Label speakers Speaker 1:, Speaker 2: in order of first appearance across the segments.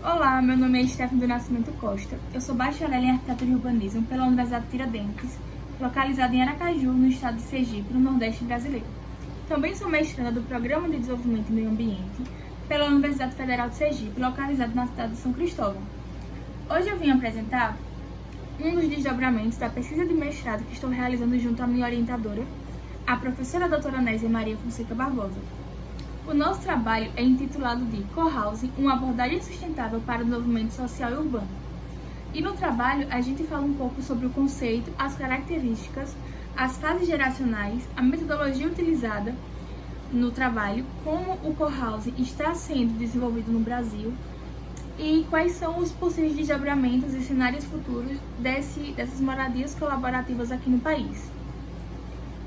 Speaker 1: Olá, meu nome é Stephanie do Nascimento Costa. Eu sou bacharel em Arquitetura e Urbanismo pela Universidade Tiradentes, localizada em Aracaju, no estado de Sergipe, no Nordeste brasileiro. Também sou mestranda do Programa de Desenvolvimento e Meio Ambiente pela Universidade Federal de Sergipe, localizada na cidade de São Cristóvão. Hoje eu vim apresentar um dos desdobramentos da pesquisa de mestrado que estou realizando junto à minha orientadora, a professora doutora Nésia Maria Fonseca Barbosa. O nosso trabalho é intitulado de Co-Housing, uma abordagem sustentável para o desenvolvimento social e urbano. E no trabalho a gente fala um pouco sobre o conceito, as características, as fases geracionais, a metodologia utilizada no trabalho, como o Co-Housing está sendo desenvolvido no Brasil e quais são os possíveis desdobramentos e cenários futuros dessas moradias colaborativas aqui no país.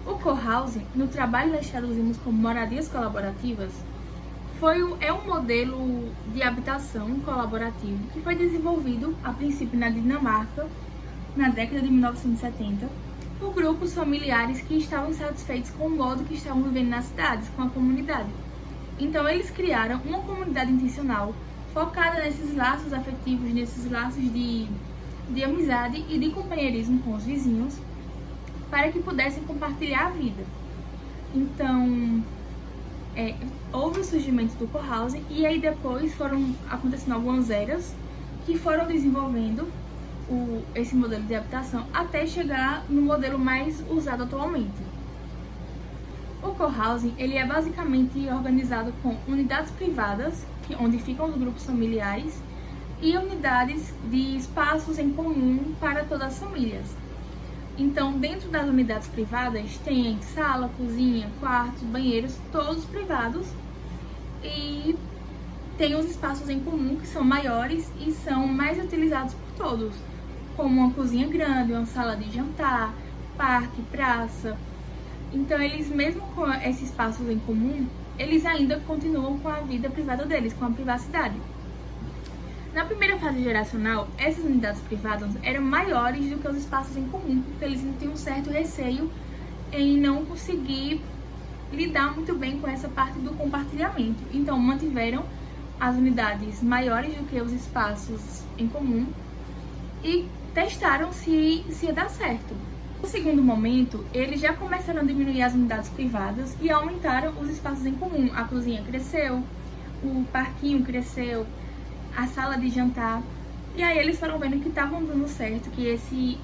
Speaker 1: O Co-Housing, no trabalho nós traduzimos como moradias colaborativas, é um modelo de habitação colaborativo que foi desenvolvido a princípio na Dinamarca, na década de 1970, por grupos familiares que estavam insatisfeitos com o modo que estavam vivendo nas cidades, com a comunidade. Então eles criaram uma comunidade intencional focada nesses laços afetivos, nesses laços de amizade e de companheirismo com os vizinhos, para que pudessem compartilhar a vida. Então, houve o surgimento do Co-Housing e aí depois foram acontecendo algumas eras que foram desenvolvendo esse modelo de habitação até chegar no modelo mais usado atualmente. O Co-Housing ele é basicamente organizado com unidades privadas, onde ficam os grupos familiares, e unidades de espaços em comum para todas as famílias. Então, dentro das unidades privadas, tem sala, cozinha, quartos, banheiros, todos privados. E tem os espaços em comum, que são maiores e são mais utilizados por todos, como uma cozinha grande, uma sala de jantar, parque, praça. Então, eles, mesmo com esses espaços em comum, eles ainda continuam com a vida privada deles, com a privacidade. Na primeira fase geracional, essas unidades privadas eram maiores do que os espaços em comum, porque eles tinham um certo receio em não conseguir lidar muito bem com essa parte do compartilhamento. Então, mantiveram as unidades maiores do que os espaços em comum e testaram se ia dar certo. No segundo momento, eles já começaram a diminuir as unidades privadas e aumentaram os espaços em comum. A cozinha cresceu, o parquinho cresceu, a sala de jantar, e aí eles foram vendo que estavam dando certo, que esse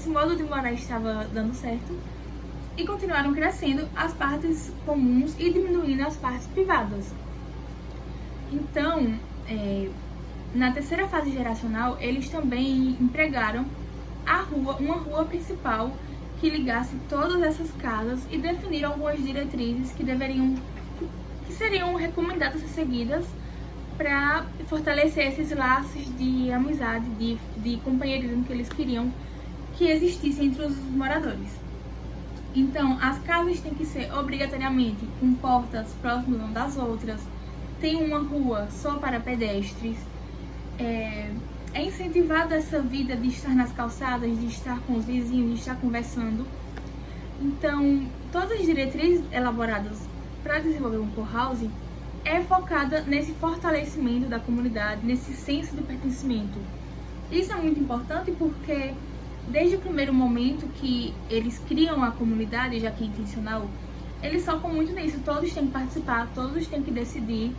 Speaker 1: modo de morar estava dando certo, e continuaram crescendo as partes comuns e diminuindo as partes privadas. Então, na terceira fase geracional, eles também empregaram uma rua principal que ligasse todas essas casas e definiram algumas diretrizes que seriam recomendadas a ser seguidas para fortalecer esses laços de amizade, de companheirismo que eles queriam que existisse entre os moradores. Então, as casas têm que ser obrigatoriamente com portas próximas umas das outras, tem uma rua só para pedestres, é incentivada essa vida de estar nas calçadas, de estar com os vizinhos, de estar conversando. Então, todas as diretrizes elaboradas para desenvolver um co-housing é focada nesse fortalecimento da comunidade, nesse senso de pertencimento. Isso é muito importante porque, desde o primeiro momento que eles criam a comunidade, já que é intencional, eles focam muito nisso. Todos têm que participar, todos têm que decidir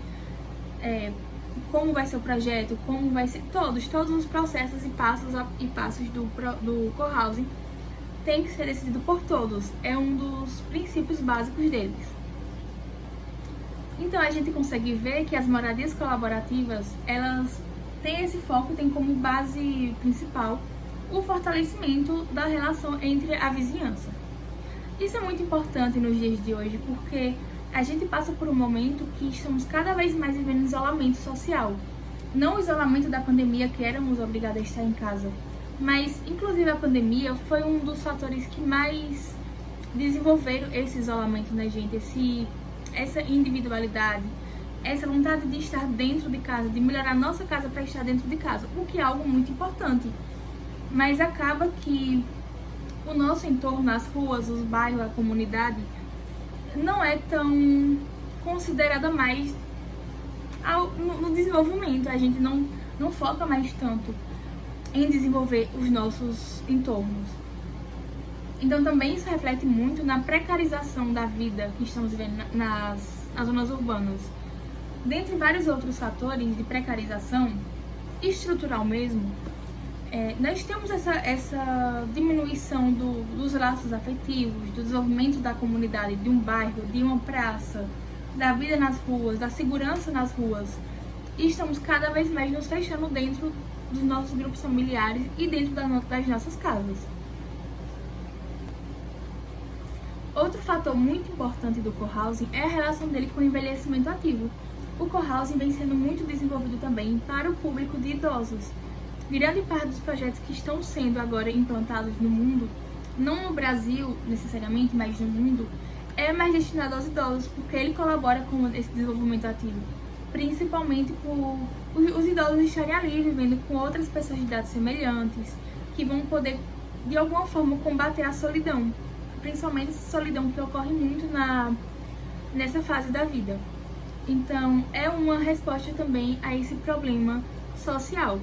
Speaker 1: como vai ser o projeto, como vai ser... Todos os processos e passos do co-housing tem que ser decidido por todos. É um dos princípios básicos deles. Então, a gente consegue ver que as moradias colaborativas, elas têm esse foco, têm como base principal o fortalecimento da relação entre a vizinhança. Isso é muito importante nos dias de hoje, porque a gente passa por um momento que estamos cada vez mais vivendo isolamento social. Não o isolamento da pandemia, que éramos obrigados a estar em casa, mas, inclusive, a pandemia foi um dos fatores que mais desenvolveram esse isolamento na gente, essa individualidade, essa vontade de estar dentro de casa, de melhorar a nossa casa para estar dentro de casa, o que é algo muito importante. Mas acaba que o nosso entorno, as ruas, os bairros, a comunidade, não é tão considerada mais no desenvolvimento. A gente não foca mais tanto em desenvolver os nossos entornos. Então também isso reflete muito na precarização da vida que estamos vivendo nas zonas urbanas. Dentre vários outros fatores de precarização, estrutural mesmo, nós temos essa diminuição dos laços afetivos, do desenvolvimento da comunidade, de um bairro, de uma praça, da vida nas ruas, da segurança nas ruas. E estamos cada vez mais nos fechando dentro dos nossos grupos familiares e dentro das nossas casas. Outro fator muito importante do cohousing é a relação dele com o envelhecimento ativo. O cohousing vem sendo muito desenvolvido também para o público de idosos. Grande parte dos projetos que estão sendo agora implantados no mundo, não no Brasil necessariamente, mas no mundo, é mais destinado aos idosos, porque ele colabora com esse desenvolvimento ativo, principalmente por os idosos estarem ali vivendo com outras pessoas de idade semelhantes, que vão poder de alguma forma combater a solidão, principalmente essa solidão que ocorre muito nessa fase da vida. Então, é uma resposta também a esse problema social.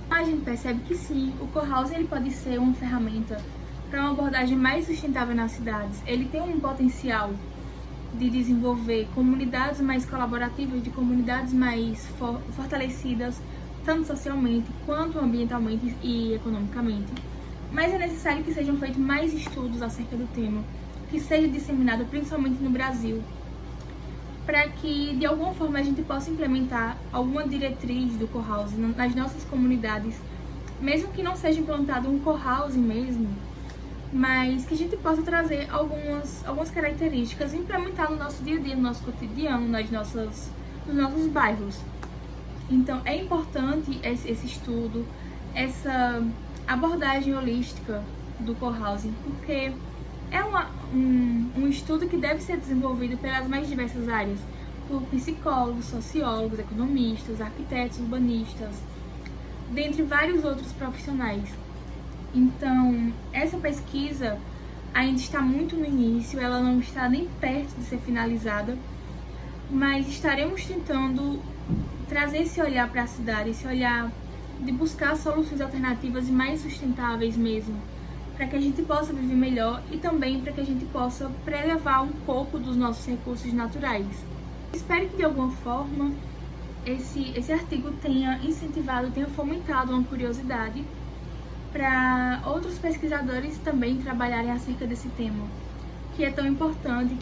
Speaker 1: A gente percebe que sim, o cohousing ele pode ser uma ferramenta para uma abordagem mais sustentável nas cidades. Ele tem um potencial de desenvolver comunidades mais colaborativas, de comunidades mais fortalecidas, tanto socialmente quanto ambientalmente e economicamente. Mas é necessário que sejam feitos mais estudos acerca do tema, que seja disseminado principalmente no Brasil, para que de alguma forma a gente possa implementar alguma diretriz do cohousing nas nossas comunidades, mesmo que não seja implantado um cohousing mesmo, mas que a gente possa trazer algumas características e implementar no nosso dia a dia, no nosso cotidiano, nos nossos bairros. Então é importante esse estudo, essa abordagem holística do cohousing, porque é um estudo que deve ser desenvolvido pelas mais diversas áreas, por psicólogos, sociólogos, economistas, arquitetos, urbanistas, dentre vários outros profissionais. Então, essa pesquisa ainda está muito no início, ela não está nem perto de ser finalizada, mas estaremos tentando trazer esse olhar para a cidade, esse olhar de buscar soluções alternativas e mais sustentáveis mesmo, para que a gente possa viver melhor e também para que a gente possa prelevar um pouco dos nossos recursos naturais. Espero que de alguma forma esse artigo tenha incentivado, tenha fomentado uma curiosidade para outros pesquisadores também trabalharem acerca desse tema, que é tão importante,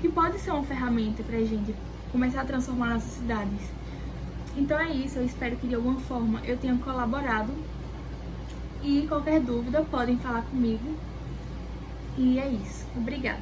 Speaker 1: que pode ser uma ferramenta para a gente começar a transformar nossas cidades. Então é isso, eu espero que de alguma forma eu tenha colaborado. E qualquer dúvida podem falar comigo. E é isso. Obrigada.